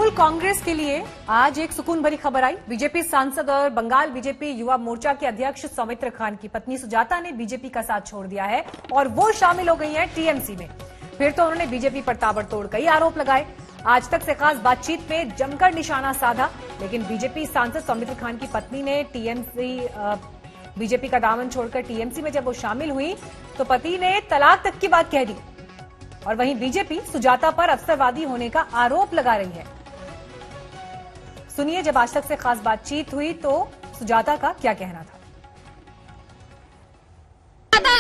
तृणमूल कांग्रेस के लिए आज एक सुकून भरी खबर आई। बीजेपी सांसद और बंगाल बीजेपी युवा मोर्चा के अध्यक्ष सौमित्र खान की पत्नी सुजाता ने बीजेपी का साथ छोड़ दिया है और वो शामिल हो गई हैं टीएमसी में। फिर तो उन्होंने बीजेपी पर ताबड़तोड़ कई आरोप लगाए। आज तक से खास बातचीत में जमकर निशाना साधा, लेकिन बीजेपी सांसद सौमित्र खान की पत्नी ने बीजेपी का दामन छोड़कर टीएमसी में जब वो शामिल हुई तो पति ने तलाक तक की बात कह दी। और वहीं बीजेपी सुजाता पर अवसरवादी होने का आरोप लगा रही है। सुनिए, जब आज तक से खास बातचीत हुई तो सुजाता का क्या कहना था।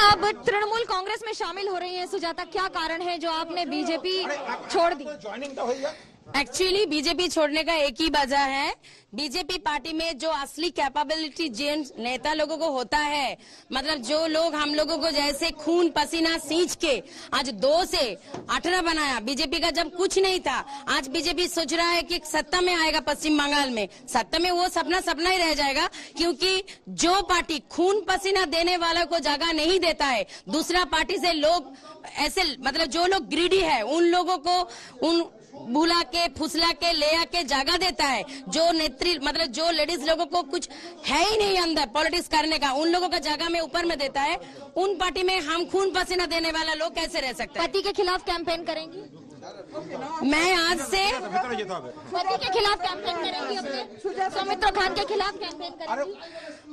अब तृणमूल कांग्रेस में शामिल हो रही हैं सुजाता, क्या कारण है जो आपने बीजेपी छोड़ दी? एक्चुअली बीजेपी छोड़ने का एक ही वजह है, बीजेपी पार्टी में जो असली कैपेबिलिटी जेंट्स नेता लोगों को होता है, मतलब जो लोग हम लोगों को जैसे खून पसीना सींच के आज 2 से 18 बनाया। बीजेपी का जब कुछ नहीं था, आज बीजेपी सोच रहा है कि सत्ता में आएगा पश्चिम बंगाल में। सत्ता में वो सपना ही रह जाएगा, क्योंकि जो पार्टी खून पसीना देने वालों को जगह नहीं देता है, दूसरा पार्टी से लोग ऐसे मतलब जो लोग ग्रीडी है उन लोगों को उन बुला के फुसला के ले आके जगह देता है। जो नेत्री मतलब जो लेडीज लोगों को कुछ है ही नहीं अंदर पॉलिटिक्स करने का, उन लोगों का जगह में ऊपर में देता है। उन पार्टी में हम खून पसीना देने वाला लोग कैसे रह सकते हैं? पति के खिलाफ कैंपेन करेंगी? मैं आज से पति के खिलाफ कैंपेन करेंगी, अपने सौमित्र खान के खिलाफ कैंपेन करेंगी?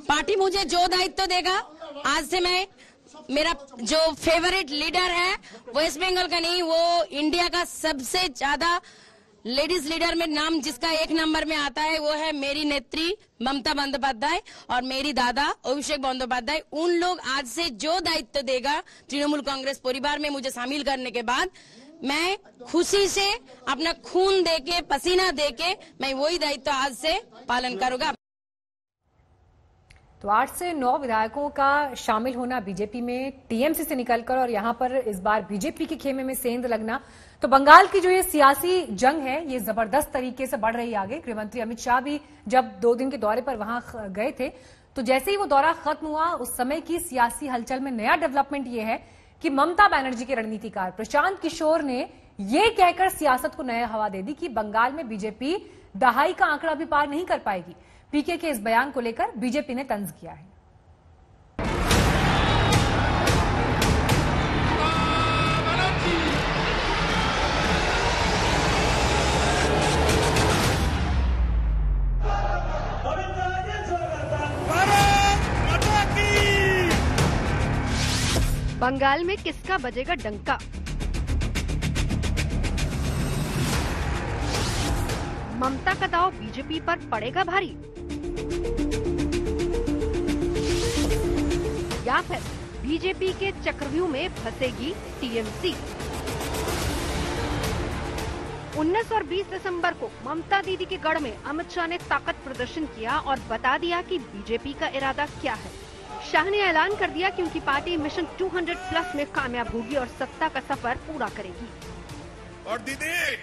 पार्टी मुझे जो दायित्व देगा, आज से मैं मेरा जो फेवरेट लीडर है वेस्ट बंगाल का नहीं, वो इंडिया का सबसे ज्यादा लेडीज लीडर में नाम जिसका 1 नंबर में आता है वो है मेरी नेत्री ममता बंदोपाध्याय और मेरी दादा अभिषेक बंदोपाध्याय। उन लोग आज से जो दायित्व देगा तृणमूल कांग्रेस परिवार में मुझे शामिल करने के बाद, मैं खुशी से अपना खून देके पसीना देके मैं वही दायित्व आज से पालन करूंगा। तो 8 से 9 विधायकों का शामिल होना बीजेपी में टीएमसी से निकलकर और यहां पर इस बार बीजेपी के खेमे में सेंध लगना, तो बंगाल की जो ये सियासी जंग है ये जबरदस्त तरीके से बढ़ रही है आगे। गृहमंत्री अमित शाह भी जब 2 दिन के दौरे पर वहां गए थे तो जैसे ही वो दौरा खत्म हुआ उस समय की सियासी हलचल में नया डेवलपमेंट ये है कि ममता बनर्जी के रणनीतिकार प्रशांत किशोर ने ये कहकर सियासत को नया हवा दे दी कि बंगाल में बीजेपी दहाई का आंकड़ा भी पार नहीं कर पाएगी। पीके के इस बयान को लेकर बीजेपी ने तंज किया है। बंगाल में किसका बजेगा डंका? ममता का दांव बीजेपी पर पड़ेगा भारी या फिर बीजेपी के चक्रव्यूह में फंसेगी टीएमसी? 19 और 20 दिसंबर को ममता दीदी के गढ़ में अमित शाह ने ताकत प्रदर्शन किया और बता दिया कि बीजेपी का इरादा क्या है। शाह ने ऐलान कर दिया कि उनकी पार्टी मिशन 200+ में कामयाब होगी और सत्ता का सफर पूरा करेगी। और दीदी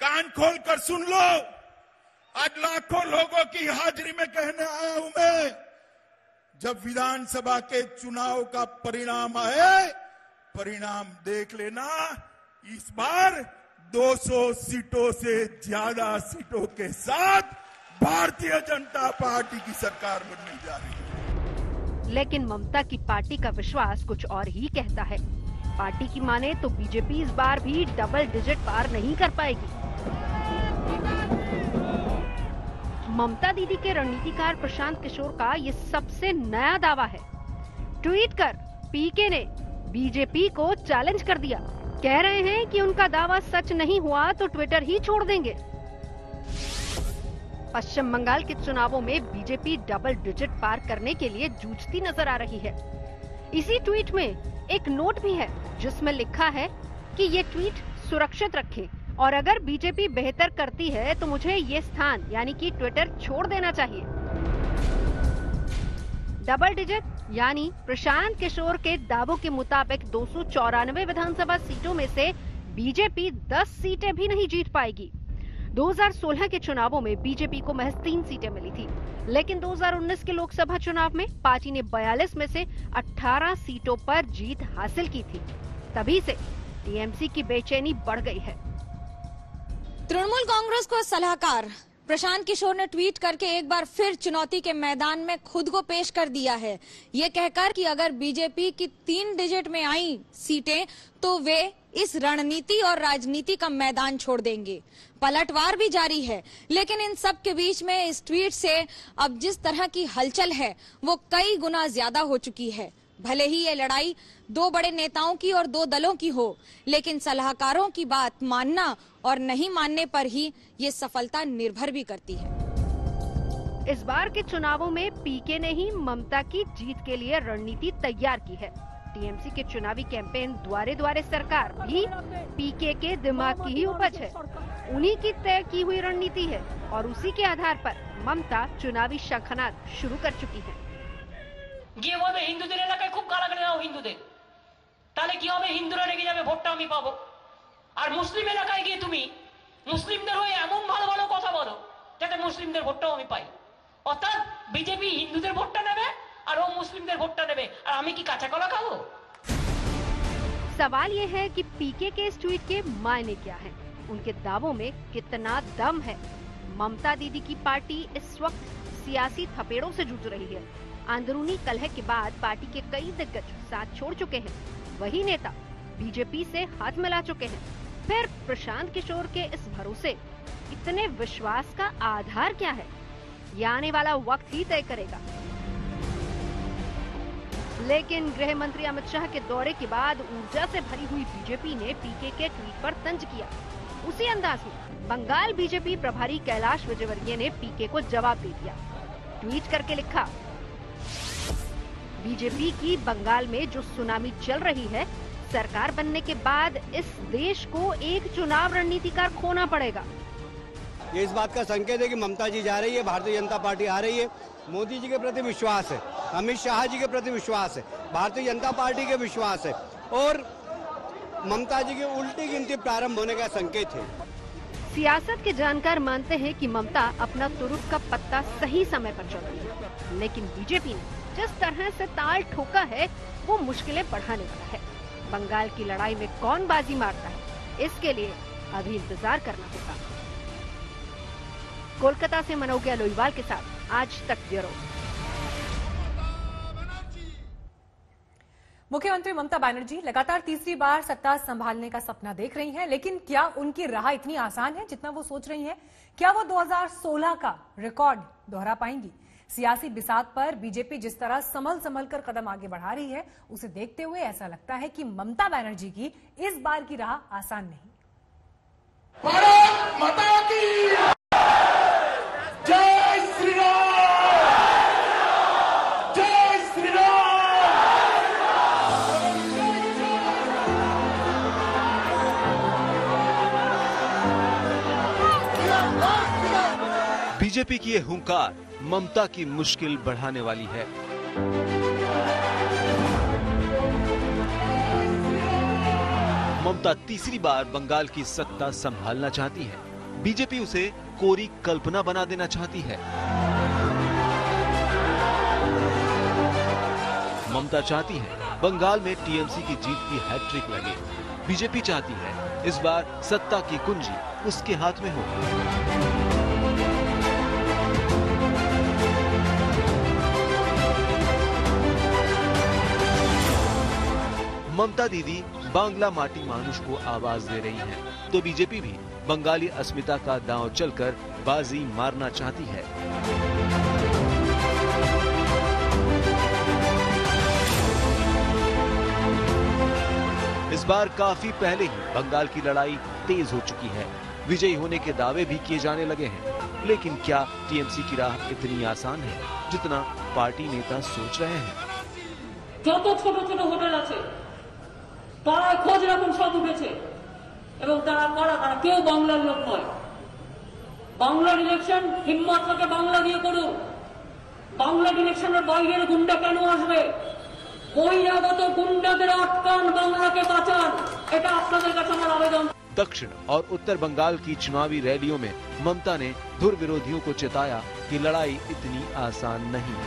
कान खोल कर सुन लो, आज लाखों लोगों की हाजिरी में कहने आया हूं मैं, जब विधानसभा के चुनाव का परिणाम आए, परिणाम देख लेना, इस बार 200 सीटों से ज्यादा सीटों के साथ भारतीय जनता पार्टी की सरकार बनने जा रही है। लेकिन ममता की पार्टी का विश्वास कुछ और ही कहता है। पार्टी की माने तो बीजेपी इस बार भी डबल डिजिट पार नहीं कर पाएगी। ममता दीदी के रणनीतिकार प्रशांत किशोर का ये सबसे नया दावा है। ट्वीट कर पीके ने बीजेपी को चैलेंज कर दिया। कह रहे हैं कि उनका दावा सच नहीं हुआ तो ट्विटर ही छोड़ देंगे। पश्चिम बंगाल के चुनावों में बीजेपी डबल डिजिट पार करने के लिए जूझती नजर आ रही है। इसी ट्वीट में एक नोट भी है जिसमें लिखा है कि ये ट्वीट सुरक्षित रखें और अगर बीजेपी बेहतर करती है तो मुझे ये स्थान यानी कि ट्विटर छोड़ देना चाहिए। डबल डिजिट यानी प्रशांत किशोर के दावों के मुताबिक 294 विधानसभा सीटों में से बीजेपी 10 सीटें भी नहीं जीत पाएगी। 2016 के चुनावों में बीजेपी को महज 3 सीटें मिली थी, लेकिन 2019 के लोकसभा चुनाव में पार्टी ने 42 में से 18 सीटों पर जीत हासिल की थी। तभी से टीएमसी की बेचैनी बढ़ गई है। तृणमूल कांग्रेस को सलाहकार प्रशांत किशोर ने ट्वीट करके एक बार फिर चुनौती के मैदान में खुद को पेश कर दिया है, ये कहकर कि अगर बीजेपी की 3 डिजिट में आई सीटें तो वे इस रणनीति और राजनीति का मैदान छोड़ देंगे। पलटवार भी जारी है, लेकिन इन सब के बीच में इस ट्वीट से अब जिस तरह की हलचल है वो कई गुना ज्यादा हो चुकी है। भले ही ये लड़ाई 2 बड़े नेताओं की और 2 दलों की हो, लेकिन सलाहकारों की बात मानना और नहीं मानने पर ही ये सफलता निर्भर भी करती है। इस बार के चुनावों में पीके ने ही ममता की जीत के लिए रणनीति तैयार की है। टीएमसी के चुनावी कैंपेन द्वारे द्वारे सरकार भी पीके के दिमाग की ही उपज है। उन्हीं की तय की हुई रणनीति है और उसी के आधार पर ममता चुनावी शंखनाद शुरू कर चुकी है। গিয়ে বলবে হিন্দুদের এলাকায় খুব গালাগালি দাও হিন্দুদের, তাহলে কি হবে? হিন্দুরা রেগে যাবে, ভোটটা আমি পাবো। আর মুসলিম এলাকায় গিয়ে তুমি মুসলিমদের হয়ে এমন ভালো ভালো কথা বলো যাতে মুসলিমদের ভোটটাও আমি পাই। অর্থাৎ বিজেপি হিন্দুদের ভোটটা নেবে আর ও মুসলিমদের ভোটটা নেবে, আর আমি কি কাঁচা কলা খাবো? सवाल ये है कि पीके के इस ट्वीट के मायने क्या हैं? उनके दावों में कितना दम है? ममता दीदी की पार्टी इस वक्त सियासी थपेड़ों से जूझ रही है। अंदरूनी कलह के बाद पार्टी के कई दिग्गज साथ छोड़ चुके हैं। वही नेता बीजेपी से हाथ मिला चुके हैं। फिर प्रशांत किशोर के इस भरोसे, इतने विश्वास का आधार क्या है? ये आने वाला वक्त ही तय करेगा। लेकिन गृह मंत्री अमित शाह के दौरे के बाद ऊर्जा से भरी हुई बीजेपी ने पीके के ट्वीट पर तंज किया। उसी अंदाज में बंगाल बीजेपी प्रभारी कैलाश विजयवर्गीय ने पीके को जवाब दे दिया। ट्वीट करके लिखा, बीजेपी की बंगाल में जो सुनामी चल रही है, सरकार बनने के बाद इस देश को एक चुनाव रणनीतिकार खोना पड़ेगा। ये इस बात का संकेत है कि ममता जी जा रही है, भारतीय जनता पार्टी आ रही है। मोदी जी के प्रति विश्वास है, अमित शाह जी के प्रति विश्वास है, भारतीय जनता पार्टी के विश्वास है और ममता जी की उल्टी गिनती प्रारंभ होने का संकेत है। सियासत के जानकार मानते हैं कि ममता अपना तुरुप का पत्ता सही समय पर चल रही है, लेकिन बीजेपी ने जिस तरह से ताल ठोका है वो मुश्किलें बढ़ाने वाला है। बंगाल की लड़ाई में कौन बाजी मारता है, इसके लिए अभी इंतजार करना होगा। कोलकाता से मनोज्ञा लोईवाल के साथ आज तक ब्यूरो। मुख्यमंत्री ममता बनर्जी लगातार तीसरी बार सत्ता संभालने का सपना देख रही हैं, लेकिन क्या उनकी राह इतनी आसान है जितना वो सोच रही हैं? क्या वो 2016 का रिकॉर्ड दोहरा पाएंगी? सियासी बिसात पर बीजेपी जिस तरह संभल कर कदम आगे बढ़ा रही है, उसे देखते हुए ऐसा लगता है कि ममता बनर्जी की इस बार की राह आसान नहीं। भारत माता की जय श्री राम, जय श्री राम। बीजेपी की ये हुंकार ममता की मुश्किल बढ़ाने वाली है। ममता तीसरी बार बंगाल की सत्ता संभालना चाहती है। बीजेपी उसे कोरी कल्पना बना देना चाहती है। ममता चाहती है बंगाल में टीएमसी की जीत की हैट्रिक लगे। बीजेपी चाहती है इस बार सत्ता की कुंजी उसके हाथ में हो। ममता दीदी बांग्ला माटी मानुष को आवाज दे रही हैं, तो बीजेपी भी बंगाली अस्मिता का दांव चलकर बाजी मारना चाहती है। इस बार काफी पहले ही बंगाल की लड़ाई तेज हो चुकी है। विजयी होने के दावे भी किए जाने लगे हैं, लेकिन क्या टीएमसी की राह इतनी आसान है जितना पार्टी नेता सोच रहे हैं? যত ছোট ছোট হোটেল আছে তারা খোঁজ রাখুন, সব উঠেছে এবং তারা কারা কেউ বাংলার লোক নয়। বাংলার ইলেকশন হিম্মত থেকে বাংলা দিয়ে করুন। বাংলার ইলেকশনের বাইরের গুন্ডা কেন আসবে? বহিরাগত গুন্ডাদের আটকান, বাংলাকে বাঁচান, এটা আপনাদের কাছে আমার আবেদন। दक्षिण और उत्तर बंगाल की चुनावी रैलियों में ममता ने धुर विरोधियों को चेताया कि लड़ाई इतनी आसान नहीं।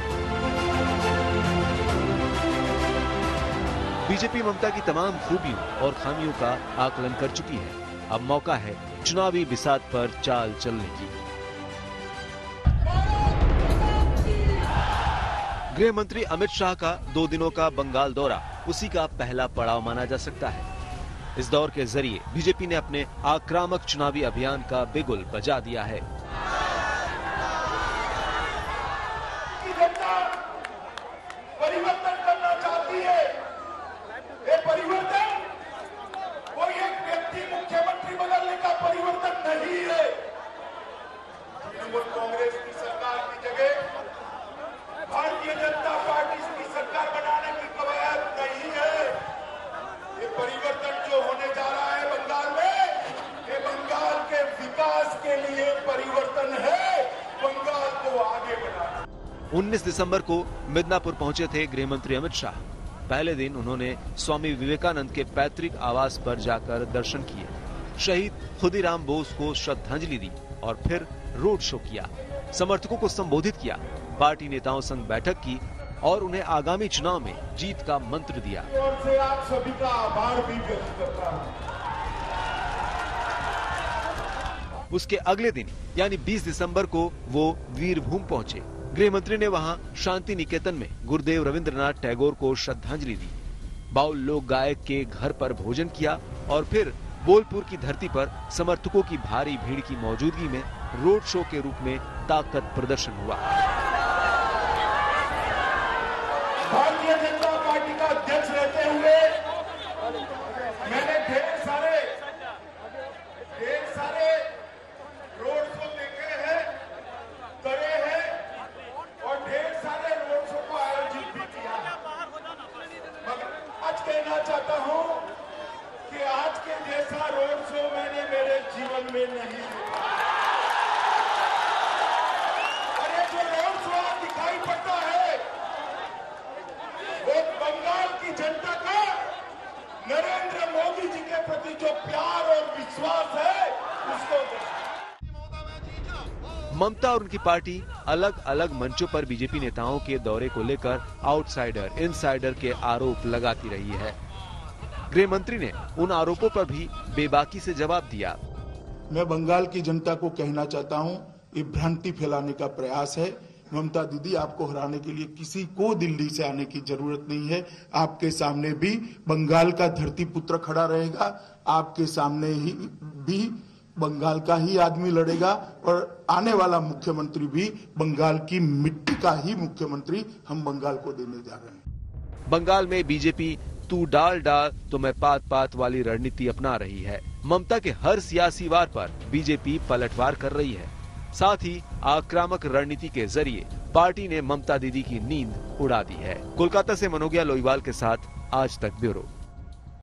बीजेपी ममता की तमाम खूबियों और खामियों का आकलन कर चुकी है। अब मौका है चुनावी बिसात पर चाल चलने की। गृह मंत्री अमित शाह का 2 दिनों का बंगाल दौरा उसी का पहला पड़ाव माना जा सकता है। इस दौर के जरिए बीजेपी ने अपने आक्रामक चुनावी अभियान का बिगुल बजा दिया है। परिवर्तन करना चाहती है। ये परिवर्तन कोई एक व्यक्ति मुख्यमंत्री बदलने का परिवर्तन नहीं है। तृणमूल कांग्रेस की सरकार की जगह भारतीय जनता पार्टी की सरकार बनाने की कवायद नहीं है। ये परिवर्तन जो होने जा रहा है बंगाल में, ये बंगाल के विकास के लिए परिवर्तन है, बंगाल को आगे बढ़ाना। 19 दिसंबर को मिदनापुर पहुंचे थे गृह मंत्री अमित शाह। पहले दिन उन्होंने स्वामी विवेकानंद के पैतृक आवास पर जाकर दर्शन किए, शहीद खुदीराम बोस को श्रद्धांजलि दी और फिर रोड शो किया, समर्थकों को संबोधित किया, पार्टी नेताओं संग बैठक की और उन्हें आगामी चुनाव में जीत का मंत्र दिया। और से आप सभी का आभार भी व्यक्त करता हूं। उसके अगले दिन यानी 20 दिसंबर को वो वीरभूम पहुंचे। गृह मंत्री ने वहां शांति निकेतन में गुरुदेव रविंद्रनाथ टैगोर को श्रद्धांजलि दी, बाउल लोक गायक के घर पर भोजन किया और फिर बोलपुर की धरती पर समर्थकों की भारी भीड़ की मौजूदगी में रोड शो के रूप में ताकत प्रदर्शन हुआ। भारतीय जनता पार्टी का अध्यक्ष रहते हुए मैंने ढेर सारे रोड शो देखे हैं, करे हैं और ढेर सारे रोड शो को आयोजित भी किया। मगर आज कहना चाहता हूं कि आज के जैसा रोड शो मैंने मेरे जीवन में नहीं देखा। और ये जो रोड शो दिखाई पड़ता है वो बंगाल की जनता का नरेंद्र मोदी जी के प्रति जो प्यार और विश्वास है उसको। ममता और उनकी पार्टी अलग अलग मंचों पर बीजेपी नेताओं के दौरे को लेकर आउटसाइडर इनसाइडर के आरोप लगाती रही है। गृह मंत्री ने उन आरोपों पर भी बेबाकी से जवाब दिया। मैं बंगाल की जनता को कहना चाहता हूं, ये भ्रांति फैलाने का प्रयास है। ममता दीदी, आपको हराने के लिए किसी को दिल्ली से आने की जरूरत नहीं है। आपके सामने भी बंगाल का धरती पुत्र खड़ा रहेगा, आपके सामने ही भी बंगाल का ही आदमी लड़ेगा और आने वाला मुख्यमंत्री भी बंगाल की मिट्टी का ही मुख्यमंत्री हम बंगाल को देने जा रहे हैं। बंगाल में बीजेपी तू डाल डाल तो मैं पात पात वाली रणनीति अपना रही है। ममता के हर सियासी वार पर बीजेपी पलटवार कर रही है। साथ ही आक्रामक रणनीति के जरिए पार्टी ने ममता दीदी की नींद उड़ा दी है। कोलकाता से मनोजिया लोईवाल के साथ आज तक ब्यूरो।